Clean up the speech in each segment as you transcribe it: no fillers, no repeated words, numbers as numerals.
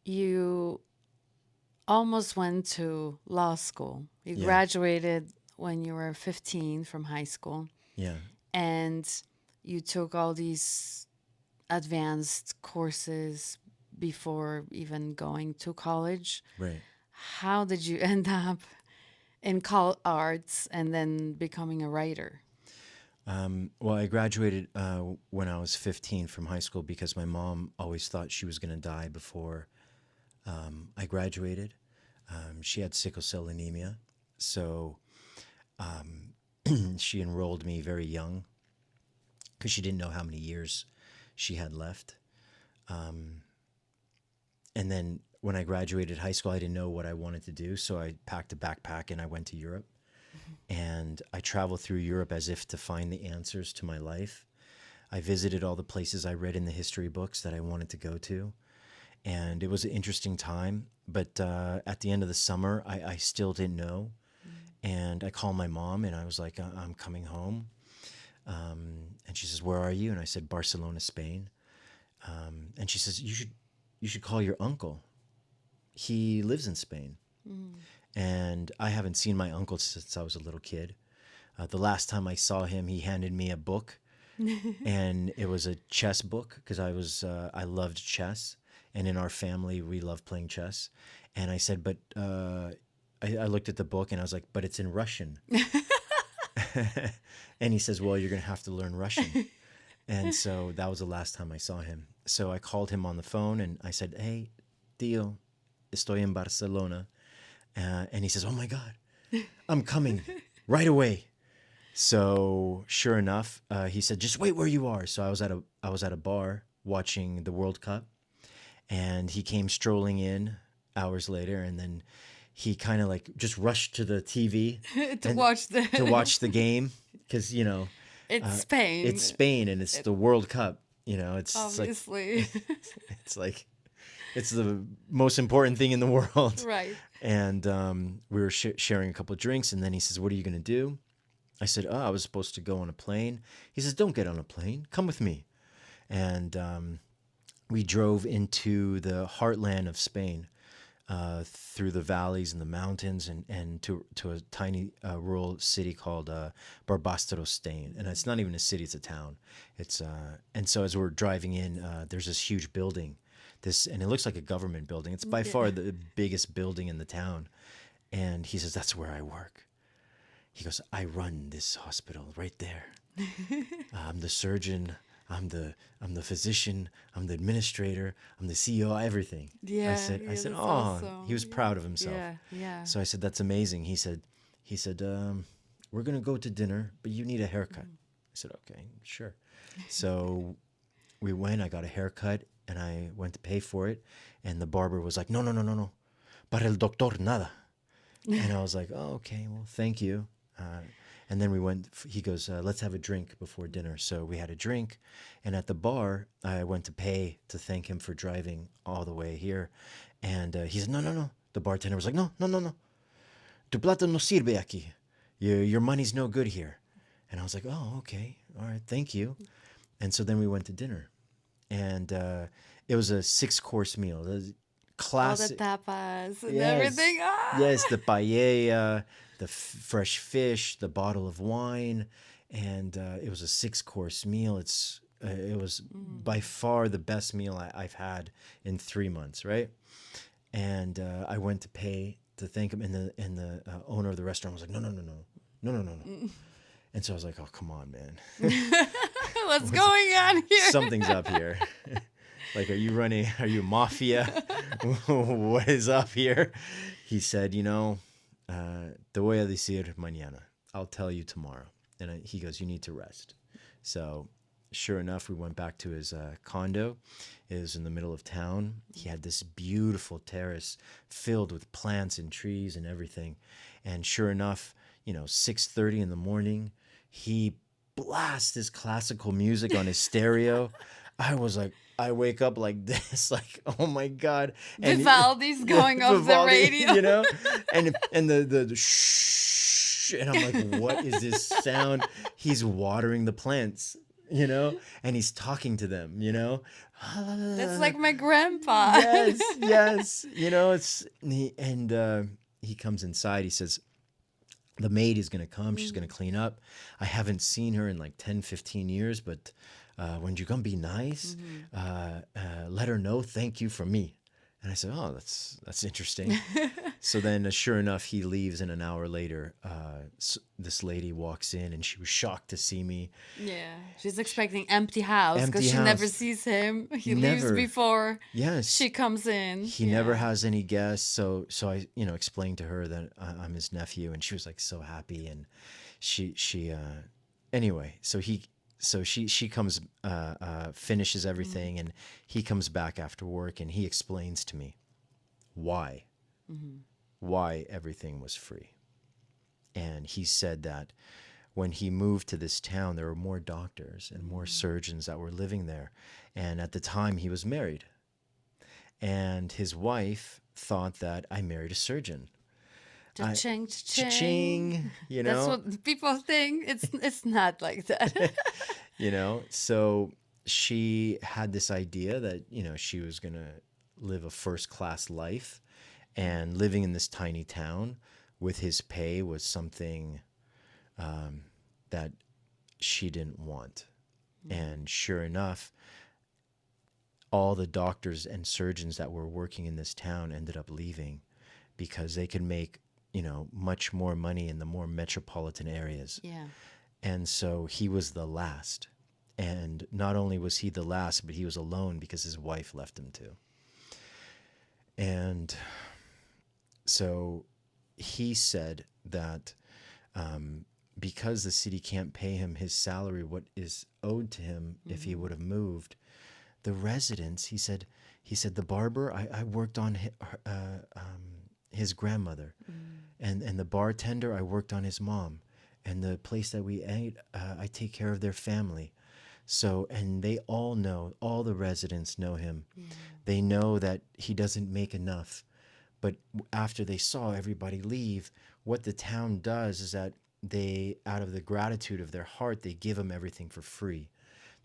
you almost went to law school. You Yeah. graduated when you were 15 from high school, Yeah. and you took all these advanced courses before even going to college. Right. How did you end up in arts and then becoming a writer? Well, I graduated when I was 15 from high school because my mom always thought she was going to die before I graduated. She had sickle cell anemia. So she enrolled me very young because she didn't know how many years she had left. And then when I graduated high school, I didn't know what I wanted to do. So I packed a backpack and I went to Europe. And I traveled through Europe as if to find the answers to my life. I visited all the places I read in the history books that I wanted to go to. And it was an interesting time. But at the end of the summer, I still didn't know. And I called my mom and I was like, I'm coming home. And she says, "Where are you?" And I said, "Barcelona, Spain." And she says, you should call your uncle. He lives in Spain. And I haven't seen my uncle since I was a little kid. The last time I saw him, he handed me a book, and it was a chess book because I loved chess, and in our family we love playing chess. And I said, but I looked at the book and I was like, but it's in Russian. And he says, well, you're gonna have to learn Russian. And so that was the last time I saw him. So I called him on the phone and I said, hey, tío, estoy en Barcelona. And he says, oh my God, I'm coming right away. So sure enough, he said, just wait where you are. So I was at a bar watching the World Cup, and he came strolling in hours later, and then he kind of like just rushed to the TV To and watch to the watch the game because it's it's Spain, Spain and it's the World Cup. It's like obviously. it's like it's the most important thing in the world. Right. And we were sharing a couple of drinks, and then he says, "What are you gonna do?" I said, "Oh, I was supposed to go on a plane." He says, "Don't get on a plane. Come with me." And we drove into the heartland of Spain, through the valleys and the mountains, and to a tiny rural city called Barbastro, Spain. And it's not even a city; it's a town. And so as we're driving in, there's this huge building, and it looks like a government building. It's by Yeah. far the biggest building in the town. And he says, "That's where I work." He goes, "I run this hospital right there. I'm the surgeon. I'm the physician. I'm the administrator. I'm the CEO. Everything." Yeah, I yeah, said, that's "Oh." He awesome. was proud of himself. Yeah, yeah. So I said, "That's amazing." He said, "We're gonna go to dinner, but you need a haircut." I said, "Okay, sure." So we went. I got a haircut, and I went to pay for it, and the barber was like, "No, no, no, no, no. Para el doctor nada." And I was like, "Oh, okay. Well, thank you." Uh, and then we went. He goes, "Let's have a drink before dinner." So we had a drink, and at the bar, I went to pay to thank him for driving all the way here. And he said, "No, no, no." The bartender was like, "No, no, no, no. Tu plata no sirve aquí. Your money's no good here." And I was like, "Oh, okay, all right, thank you." And so then we went to dinner, and it was a 6 course meal. It was All the classic. tapas and Yes, everything. Ah! yes, the paella, the fresh fish, the bottle of wine, and it was a 6 course meal. It was by far the best meal I've had in 3 months, right? And I went to pay to thank him, and the owner of the restaurant was like, "No, no, no, no, no, no, no, no." And so I was like, "Oh, come on, man, What's going on here? something's up here." Like, are you running? Are you mafia? What is up here? He said, te voy a decir mañana. I'll tell you tomorrow. And he goes, you need to rest. So, sure enough, we went back to his condo. It was in the middle of town. He had this beautiful terrace filled with plants and trees and everything. And sure enough, 6:30 in the morning, he blasts his classical music on his stereo. I was like, I wake up like this, like, oh my God. And Vivaldi's going off the Vivaldi, radio. and the shh, and I'm like, what is this sound? He's watering the plants, and he's talking to them. That's like my grandpa. Yes, yes. You know, he comes inside. He says, the maid is going to come. She's going to clean up. I haven't seen her in like 10, 15 years, but when you come be nice, let her know thank you from me. And I said, oh, that's interesting. So then, sure enough, he leaves, and an hour later, this lady walks in, and she was shocked to see me. Yeah, she's expecting empty house because Empty she never house. sees him. He leaves Never. before Yes. she comes in. He never Yeah. has any guests. So I, explained to her that I'm his nephew, and she was like so happy. And anyway, she comes, finishes everything, and he comes back after work, and he explains to me why, why everything was free. And he said that when he moved to this town, there were more doctors and more surgeons that were living there. And at the time, he was married. And his wife thought that I married a surgeon. Cha-ching, cha-ching. Cha-ching, That's what people think. It's not like that. So she had this idea that, she was going to live a first class life, and living in this tiny town with his pay was something that she didn't want. And sure enough, all the doctors and surgeons that were working in this town ended up leaving because they could make, much more money in the more metropolitan areas. Yeah. And so he was the last. And not only was he the last, but he was alone because his wife left him too. And so he said that because the city can't pay him his salary, what is owed to him if he would have moved, the residents, he said, the barber, I worked on his grandmother, and the bartender, I worked on his mom, and the place that we ate, I take care of their family. So, and they all know, all the residents know him. They know that he doesn't make enough. But after they saw everybody leave, what the town does is that they, out of the gratitude of their heart, they give him everything for free,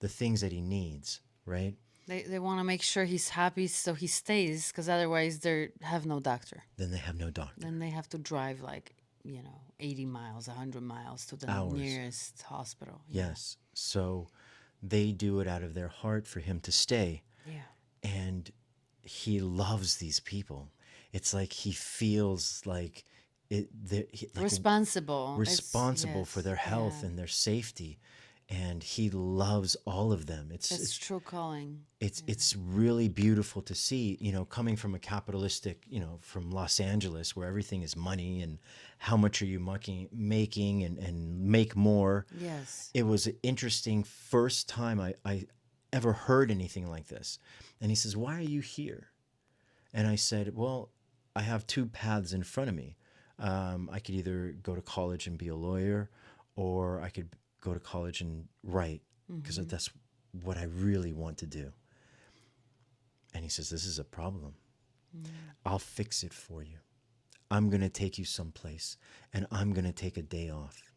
the things that he needs, right? They want to make sure he's happy so he stays because otherwise they have no doctor. Then they have no doctor. Then they have to drive like, 80 miles, 100 miles to the Hours. nearest hospital. Yes. So they do it out of their heart for him to stay. Yeah. And he loves these people. It's like he feels like Responsible. responsible for their health and their safety, and he loves all of them. It's true calling. It's really beautiful to see, coming from a capitalistic, from Los Angeles, where everything is money and how much are you making and make more. Yes. It was an interesting first time I ever heard anything like this. And he says, why are you here? And I said, well, I have two paths in front of me. I could either go to college and be a lawyer, or I could go to college and write, because that's what I really want to do. And he says, this is a problem. I'll fix it for you. I'm going to take you someplace, and I'm going to take a day off.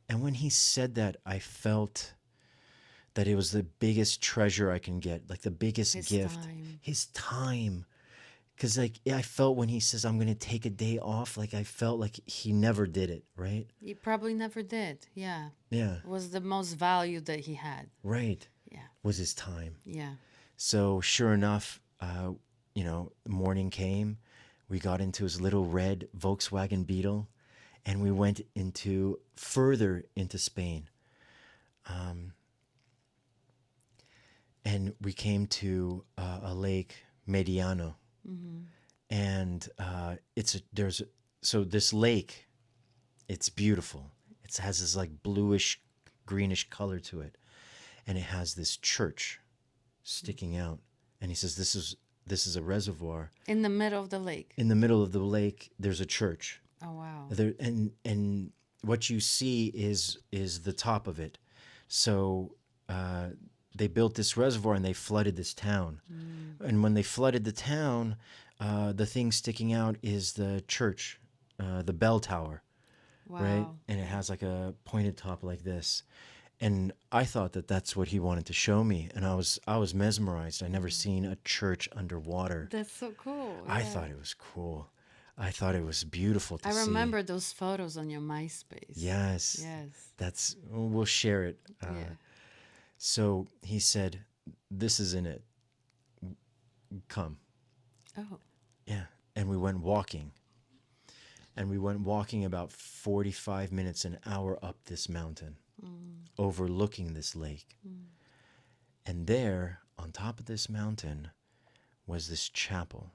And when he said that, I felt that it was the biggest treasure I can get, like the biggest gift. His time. Because I felt when he says, I'm going to take a day off, I felt like he never did it, right? He probably never did. Yeah. Yeah. It was the most value that he had. Right. Yeah. Was his time. Yeah. So sure enough, morning came. We got into his little red Volkswagen Beetle, and we went further into Spain. And we came to a lake, Mediano. And so this lake, it's beautiful. It has this bluish, greenish color to it, and it has this church sticking out. And he says, this is a reservoir in the middle of the lake. In the middle of the lake, there's a church. Oh wow! And what you see is the top of it. So they built this reservoir and they flooded this town. And when they flooded the town, the thing sticking out is the church, the bell tower, Wow. right? And it has a pointed top like this. And I thought that that's what he wanted to show me, and I was mesmerized. I never seen a church underwater. That's so cool. I Yeah. thought it was cool. I thought it was beautiful I to see. remember those photos on your MySpace. Yes, Yes. that's we'll share it. Yeah. So he said, "This isn't it. Come." Oh. Yeah, and we went walking, and we went walking about 45 minutes, an hour up this mountain, Mm. overlooking this lake. Mm. And there, on top of this mountain, was this chapel.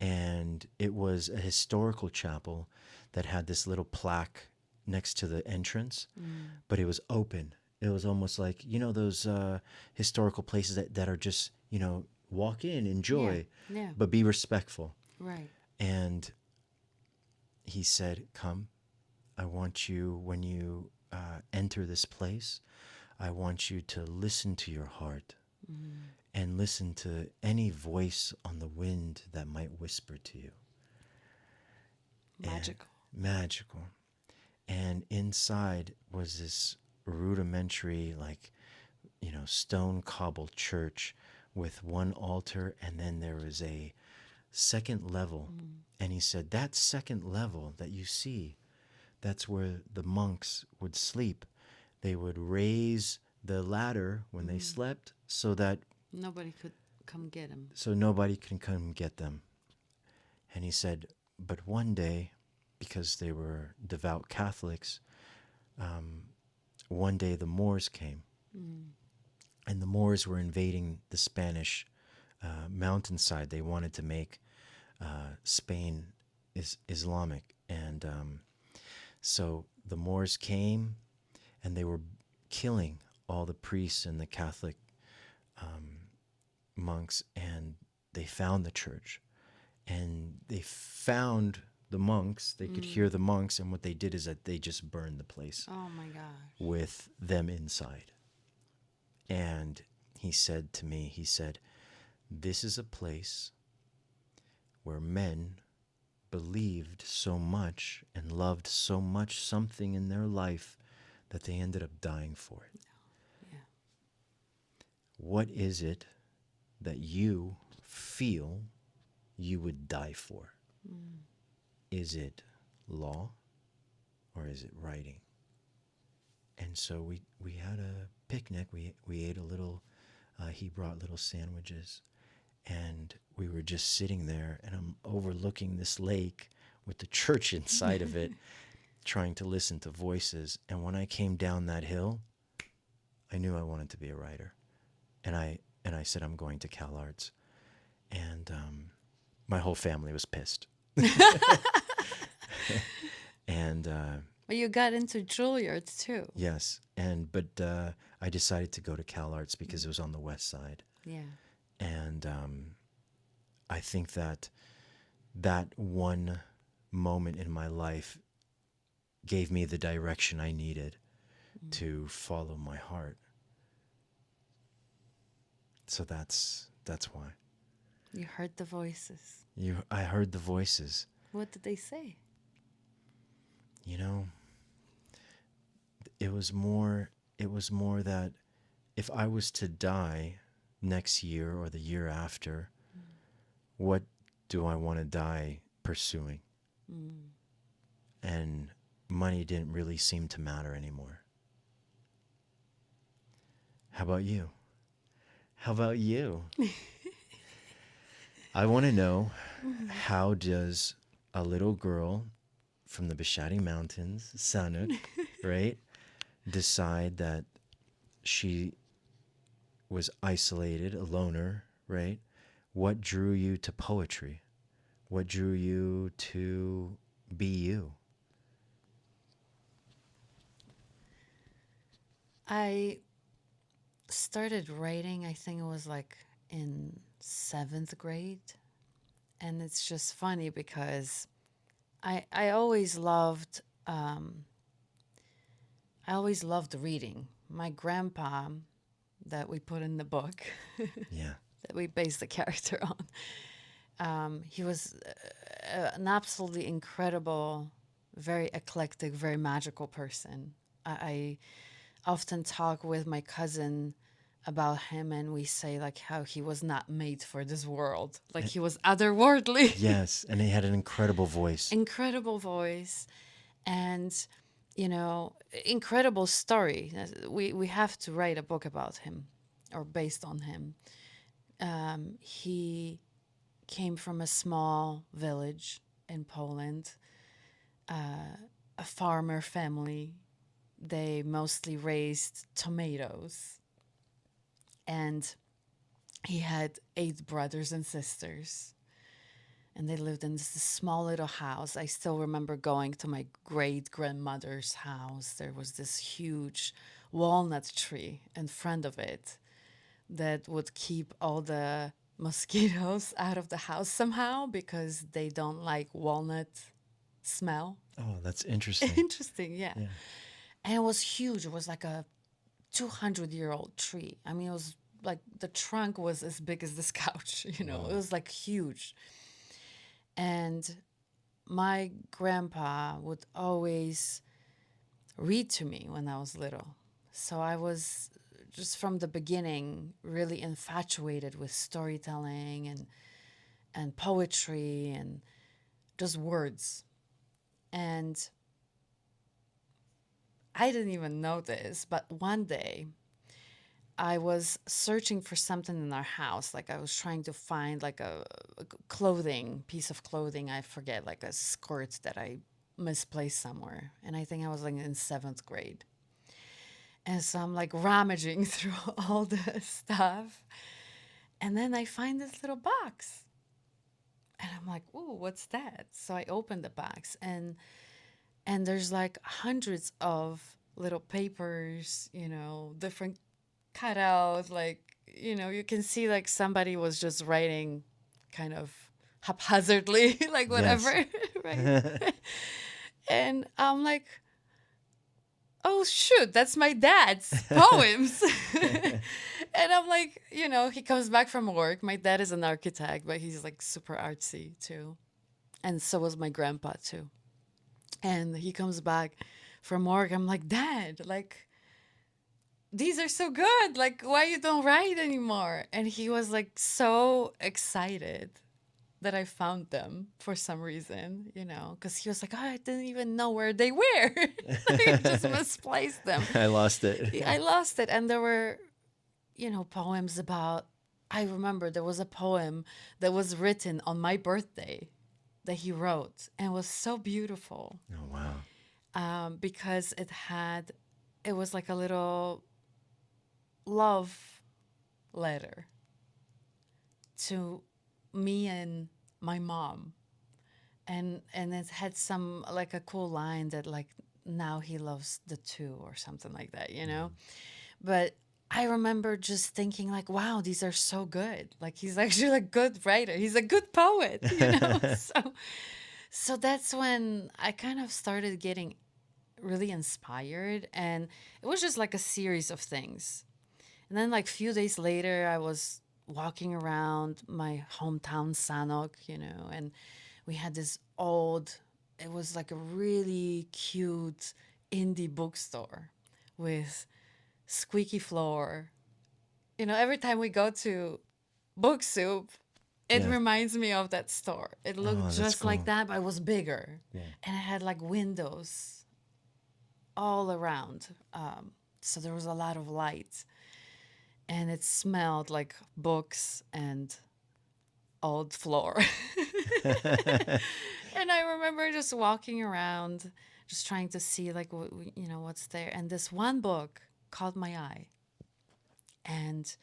And it was a historical chapel that had this little plaque next to the entrance, Mm. but it was open. It was almost like, those historical places that are just, walk in, Yeah. enjoy, Yeah. but be respectful. Right. And he said, "Come, I want you, when you enter this place, I want you to listen to your heart Mm. and listen to any voice on the wind that might whisper to you." And Magical. magical. And inside was this rudimentary, like, stone cobbled church with one altar, and then there was a second level. Mm. And he said, that second level that you see, that's where the monks would sleep. They would raise the ladder when they Mm. slept so that Nobody could come get him. so nobody can come get them. And he said, but one day, because they were devout Catholics, one day the Moors came, Mm. and the Moors were invading the Spanish mountainside. They wanted to make Spain Islamic, and so the Moors came, and they were killing all the priests and the Catholic monks, and they found the church, and they found the monks. They could hear Mm. the monks, and what they did is that they just burned the place Oh my gosh. with them inside. And he said to me, he said, this is a place where men believed so much and loved so much something in their life that they ended up dying for it. Yeah. What is it that you feel you would die for? Mm. Is it law or is it writing? And so we had a picnic. We ate a little, he brought little sandwiches, and we were just sitting there, and I'm overlooking this lake with the church inside of it, trying to listen to voices. And when I came down that hill, I knew I wanted to be a writer. And I said, I'm going to Cal Arts. And my whole family was pissed. And But you got into Juilliard too. yes, but I decided to go to Cal Arts because it was on the west side. Yeah. And I think that one moment in my life gave me the direction I needed to follow my heart. So that's why. You heard the voices. I heard the voices. What did they say? You know, it was more that if I was to die next year or the year after, what do I want to die pursuing? Mm. And money didn't really seem to matter anymore. How about you? How about you? I want to know, how does a little girl from the Bishadi Mountains, Sanuk, right, decide that she was isolated, a loner, right? What drew you to poetry? What drew you to be you? I started writing, I think it was like in 7th grade. And it's just funny because I always loved I always loved reading. My grandpa that we put in the book Yeah. that we based the character on, he was an absolutely incredible, very eclectic, very magical person. I often talk with my cousin about him, and we say like how he was not made for this world, like he was otherworldly. Yes, and he had an incredible voice. Incredible voice, and you know, incredible story. We have to write a book about him or based on him. He came from a small village in Poland, a farmer family. They mostly raised tomatoes, and he had 8 brothers and sisters, and they lived in this small little house. I still remember going to my great grandmother's house. There was this huge walnut tree in front of it that would keep all the mosquitoes out of the house somehow because they don't like walnut smell. Oh, that's interesting. Interesting, yeah. Yeah. And it was huge. It was like a 200-year-old tree. I mean, it was like the trunk was as big as this couch, you know, it Wow. was like huge. And my grandpa would always read to me when I was little. So I was just from the beginning really infatuated with storytelling and poetry and just words. And I didn't even know this, but one day I was searching for something in our house. Like I was trying to find like a clothing, piece of clothing, I forget, like a skirt that I misplaced somewhere. And I think I was like in 7th grade. And so I'm like rummaging through all the stuff. And then I find this little box. And I'm like, ooh, what's that? So I open the box, and there's like hundreds of little papers, you know, different cutouts, like, you know, you can see like somebody was just writing kind of haphazardly, like Yes. whatever, right? And I'm like, oh shoot, that's my dad's poems. And I'm like, you know, he comes back from work. My dad is an architect, but he's like super artsy too. And so was my grandpa too. And he comes back from work. I'm like, Dad, like, these are so good. Like, why you don't write anymore? And he was like so excited that I found them for some reason, you know, because he was like, oh, I didn't even know where they were. I just misplaced them. I lost it. I lost it. And there were, you know, poems about, I remember there was a poem that was written on my birthday that he wrote, and it was so beautiful, Oh, wow. because it was like a little love letter to me and my mom. And it had some like a cool line that like now he loves the two or something like that, you know? But I remember just thinking like, wow, these are so good. Like he's actually a good writer. He's a good poet, you know? So that's when I kind of started getting really inspired, and it was just like a series of things. And then like few days later I was walking around my hometown Sanok, you know, and we had this old, it was like a really cute indie bookstore with squeaky floor. You know, every time we go to Book Soup, it Yes. reminds me of that store. It looked Oh, that's just like cool. that, but it was bigger. Yeah. And it had like windows all around. So there was a lot of light. And it smelled like books and old floor. And I remember just walking around, just trying to see like you know what's there. And this one book caught my eye, and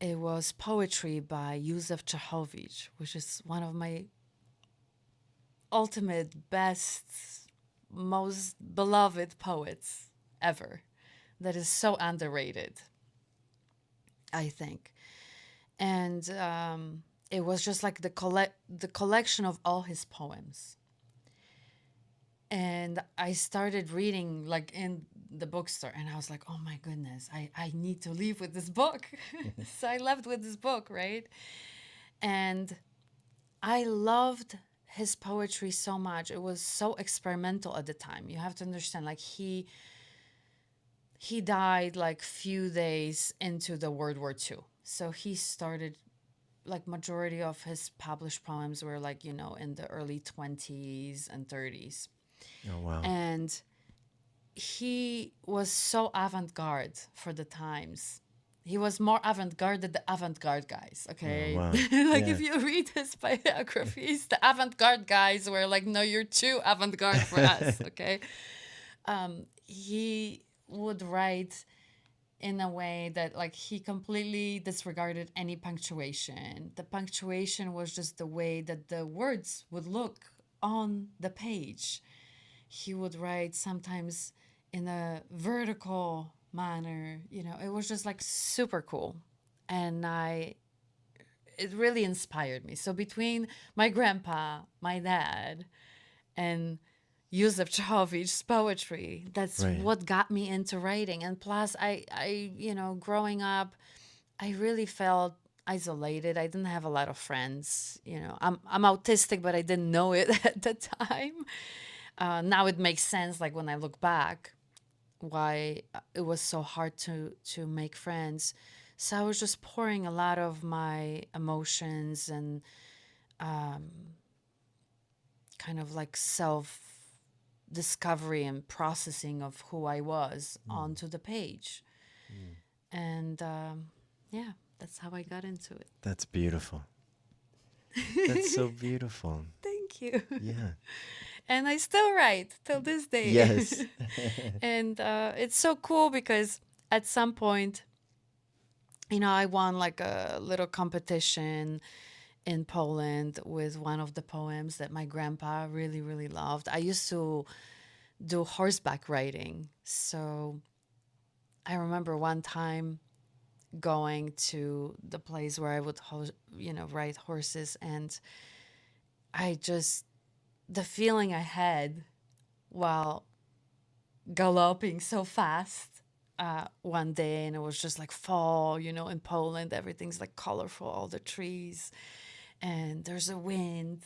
it was poetry by Yusef Chahovich, which is one of my ultimate, best, most beloved poets ever. That is so underrated, I think. And it was just like the collection of all his poems. And I started reading like in the bookstore, and I was like, oh my goodness, I need to leave with this book. So I left with this book, right? And I loved his poetry so much. It was so experimental at the time. You have to understand, like he died like few days into the World War II. So he started like majority of his published poems were like, in the early 20s and 30s. Oh wow. And he was so avant-garde for the times. He was more avant-garde than the avant-garde guys, Oh okay? wow. Like Yeah. if you read his biographies, the avant-garde guys were like, no, you're too avant-garde for us, okay? He would write in a way that like he completely disregarded any punctuation. The punctuation was just the way that the words would look on the page. He would write sometimes in a vertical manner. It was just like super cool. And it really inspired me. So between my grandpa, my dad, and Yusuf Chahovic's poetry, that's Right. what got me into writing. And plus, growing up, I really felt isolated. I didn't have a lot of friends. I'm autistic, but I didn't know it at the time. Now it makes sense, like when I look back, why it was so hard to make friends. So I was just pouring a lot of my emotions and kind of like self discovery and processing of who I was Mm. onto the page. Mm. And yeah, that's how I got into it. That's beautiful. That's so beautiful. Thank you. Yeah. And I still write till this day. Yes. And it's so cool because at some point, I won like a little competition in Poland with one of the poems that my grandpa really, really loved. I used to do horseback riding. So I remember one time going to the place where I would, ride horses. And I just, the feeling I had while galloping so fast one day, and it was just like fall, in Poland, everything's like colorful, all the trees, and there's a wind.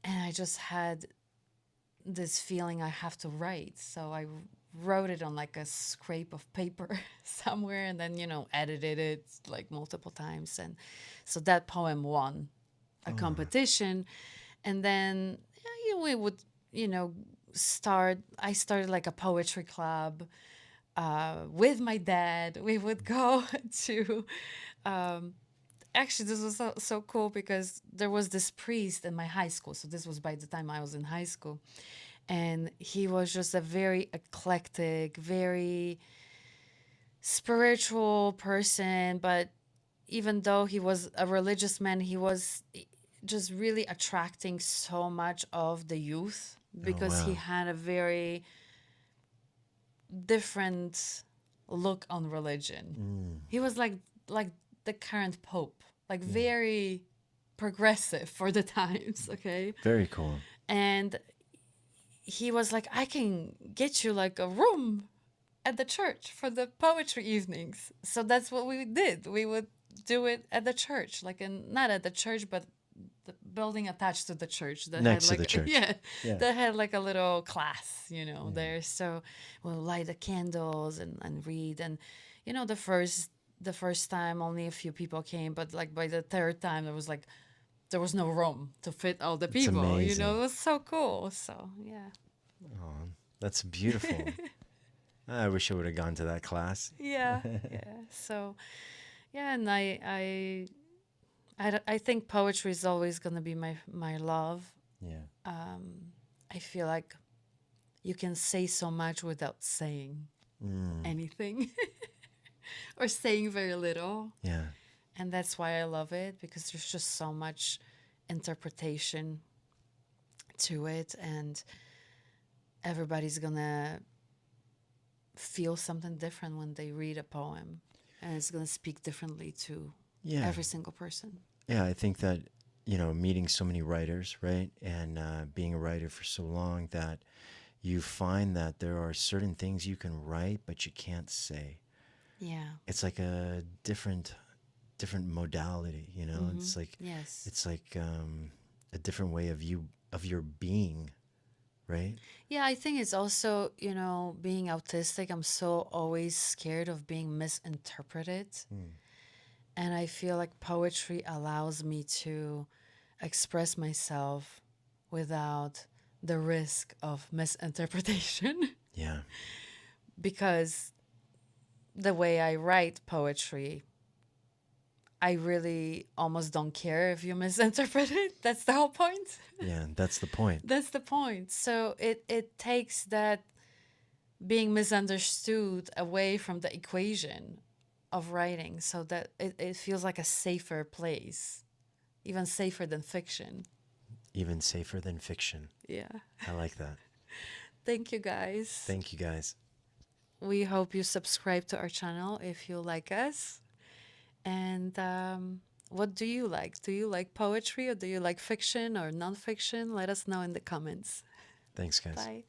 And I just had this feeling I have to write. So I wrote it on like a scrape of paper somewhere and then, edited it like multiple times. And so that poem won a Oh. competition. And then we would, you know, I started like a poetry club with my dad. We would go to, actually, this was so cool because there was this priest in my high school. So this was by the time I was in high school. And he was just a very eclectic, very spiritual person. But even though he was a religious man, he was just really attracting so much of the youth Oh because he wow. had a very different look on religion. Mm. He was like the current pope, like Yeah. very progressive for the times, okay? Very cool. And he was like, I can get you like a room at the church for the poetry evenings. So that's what we did. We would do it at the church, like not at the church, but the building attached to the church that had Next to the like church. yeah, Yeah. that had like a little class, Yeah. there. So we'll light the candles and read. And the first time only a few people came, but like by the third time there was no room to fit all the It's people. It amazing. was so cool. So yeah. Oh, that's beautiful. I wish I would have gone to that class. Yeah, yeah. So yeah, and I think poetry is always gonna be my love. Yeah. I feel like you can say so much without saying Mm. anything or saying very little, Yeah. and that's why I love it because there's just so much interpretation to it, and everybody's gonna feel something different when they read a poem, and it's gonna speak differently to Yeah. every single person. Yeah. I think that, meeting so many writers, right? And being a writer for so long that you find that there are certain things you can write, but you can't say. Yeah. It's like a different modality. Yes. It's like a different way of your being, right? Yeah, I think it's also, being autistic, I'm so always scared of being misinterpreted. Mm. And I feel like poetry allows me to express myself without the risk of misinterpretation. Yeah. Because the way I write poetry, I really almost don't care if you misinterpret it. That's the whole point. Yeah, that's the point. That's the point. So it takes that being misunderstood away from the equation of writing so that it feels like a safer place, even safer than fiction. Even safer than fiction. Yeah. I like that. Thank you guys. Thank you guys. We hope you subscribe to our channel if you like us. And what do you like? Do you like poetry or do you like fiction or nonfiction? Let us know in the comments. Thanks, guys. Bye.